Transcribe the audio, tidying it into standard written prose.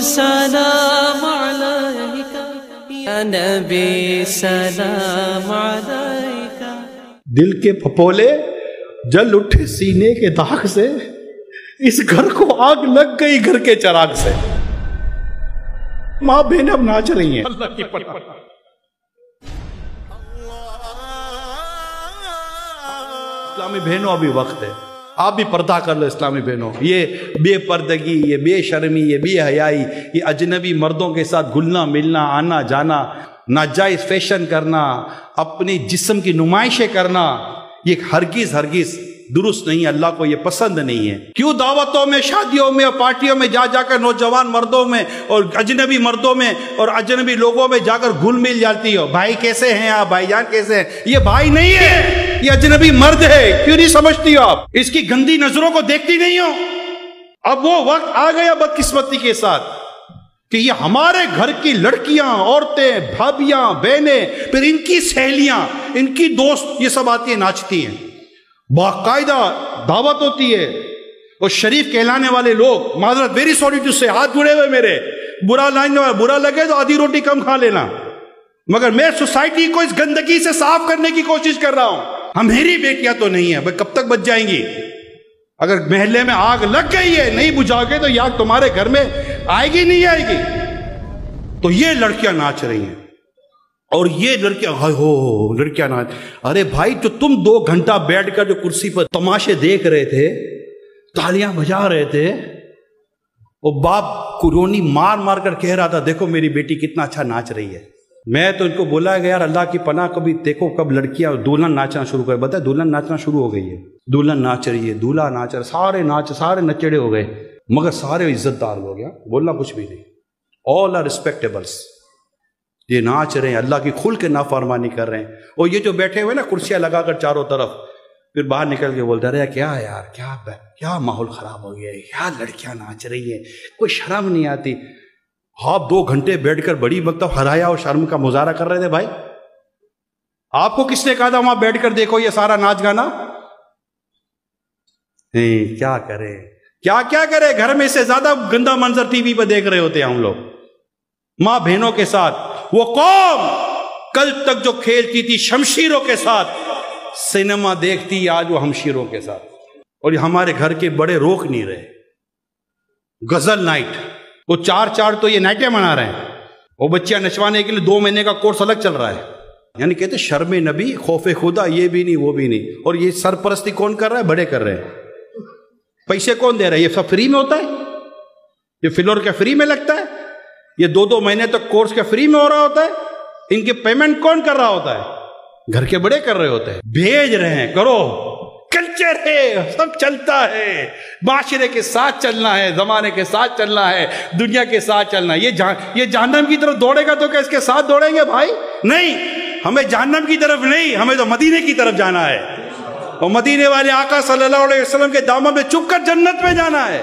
سلام علیکہ یا نبی سلام علیکہ۔ دل کے پھپولے جل اٹھے سینے کے داغ سے، اس گھر کو آگ لگ گئی گھر کے چراغ سے۔ ماں بہنیں اب ناچ رہی ہیں اللہ کی پناہ۔ اسلامی بہنوں ابھی وقت ہے، آپ بھی پردہ کر لو اسلامی بہنوں۔ یہ بے پردگی، یہ بے شرمی، یہ بے حیائی، یہ اجنبی مردوں کے ساتھ گھلنا ملنا، آنا جانا، ناجائز فیشن کرنا، اپنی جسم کی نمائشیں کرنا، یہ ہرگز درست نہیں، اللہ کو یہ پسند نہیں ہے۔ کیوں دعوتوں میں، شادیوں میں اور پارٹیوں میں جا کر نوجوان مردوں میں اور اجنبی مردوں میں اور اجنبی لوگوں میں جا کر گھل مل جاتی ہو؟ بھائی کیسے ہیں آپ؟ بھائی جان کیسے ہیں؟ یہ بھائی نہیں ہے، یہ اجنبی مرد ہے۔ کیوں نہیں سمجھتی ہو آپ؟ اس کی گندی نظروں کو دیکھتی نہیں ہو؟ اب وہ وقت آ گیا بدقسمتی کے ساتھ کہ یہ ہمارے گھر کی لڑکیاں، عورتیں، بھابیاں، بہنیں، پھر ان کی سہیلیاں، ان کی دوست، یہ سب آتی ہیں ناچتی ہیں، باقاعدہ دعوت ہوتی ہے، اور شریف کہلانے والے لوگ، معذرت ویری سوری ٹو سے، ہاتھ جڑے ہوئے میرے، برا لگے تو آدھی روٹی کم کھا لینا، مگر میں سوسائٹی کو اس گندگی سے صاف کرنے کی کوشش کر رہا ہوں۔ میری بیٹیاں تو نہیں ہیں، کب تک بچ جائیں گی؟ اگر محلے میں آگ لگ گئی ہے، نہیں بجھاؤ گے تو یہ آگ تمہارے گھر میں آئے گی نہیں آئے گی؟ تو یہ لڑکیاں ناچ رہی ہیں، اور یہ لڑکیاں ناچ۔ ارے بھائی، جو تم 2 گھنٹہ بیٹھ کر جو کرسی پر تماشے دیکھ رہے تھے، تالیاں بجا رہے تھے، وہ باپ کورونی مار کر کہہ رہا تھا دیکھو میری بیٹی کتنا اچھا ناچ رہی ہے۔ میں تو ان کو بولا کہ یار اللہ کی پناہ، کبھی دیکھو کب لڑکیاں دلہن ناچنا شروع کر۔ بتائے دلہن ناچنا شروع ہو گئی ہے، دلہن ناچ رہی ہے، دولہا ناچ رہا، سارے نچڑے ہو گئے، مگر سارے عزت دار ہو گیا، بولنا کچھ بھی نہیں۔ آل آر ریسپیکٹیبلس، یہ ناچ رہے ہیں، اللہ کی کھل کے نافرمانی کر رہے ہیں۔ اور یہ جو بیٹھے ہوئے نا کرسیاں لگا کر چاروں طرف، پھر باہر نکل کے بولتے رہے کیا یار، کیا ماحول خراب ہو گیا ہے، کیا لڑکیاں ناچ رہی ہیں، کوئی شرم نہیں آتی۔ آپ 2 گھنٹے بیٹھ کر بڑی حیا اور شرم کا مظاہرہ کر رہے تھے بھائی۔ آپ کو کس نے کہا تھا وہاں بیٹھ کر دیکھو یہ سارا ناچ گانا؟ نہیں، کیا کرے، گھر میں سے زیادہ گندا منظر ٹی وی پہ دیکھ رہے ہوتے ہیں ہم لوگ، ماں بہنوں کے ساتھ۔ وہ قوم کل تک جو کھیلتی تھی شمشیروں کے ساتھ، سینما دیکھتی آج وہ ہمشیروں کے ساتھ، اور یہ ہمارے گھر کے بڑے روک نہیں رہے۔ غزل نائٹ، وہ 4 تو یہ نائٹیں منا رہے ہیں، وہ بچیاں نچوانے کے لیے 2 مہینے کا کورس الگ چل رہا ہے۔ یعنی کہتے شرم نبی، خوف خدا، یہ بھی نہیں وہ بھی نہیں۔ اور یہ سرپرستی کون کر رہا ہے؟ بڑے کر رہے ہیں۔ پیسے کون دے رہا ہے؟ یہ سب فری میں ہوتا ہے، یہ فلور کا فری میں لگتا ہے، یہ 2 مہینے تک کورس کا فری میں ہو رہا ہوتا ہے۔ ان کے پیمنٹ کون کر رہا ہوتا ہے؟ گھر کے بڑے کر رہے ہوتے ہیں، بھیج رہے ہیں کرو۔ کلچر ہے، سب چلتا ہے، معاشرے کے ساتھ چلنا ہے، زمانے کے ساتھ چلنا ہے، دنیا کے ساتھ چلنا ہے۔ یہ جہنم کی طرف دوڑے گا تو کیا اس کے ساتھ دوڑیں گے بھائی؟ نہیں، ہمیں جہنم کی طرف نہیں، ہمیں تو مدینے کی طرف جانا ہے، اور مدینے والے آقا صلی اللہ علیہ وسلم کے دامن میں چپ کر جنت میں جانا ہے۔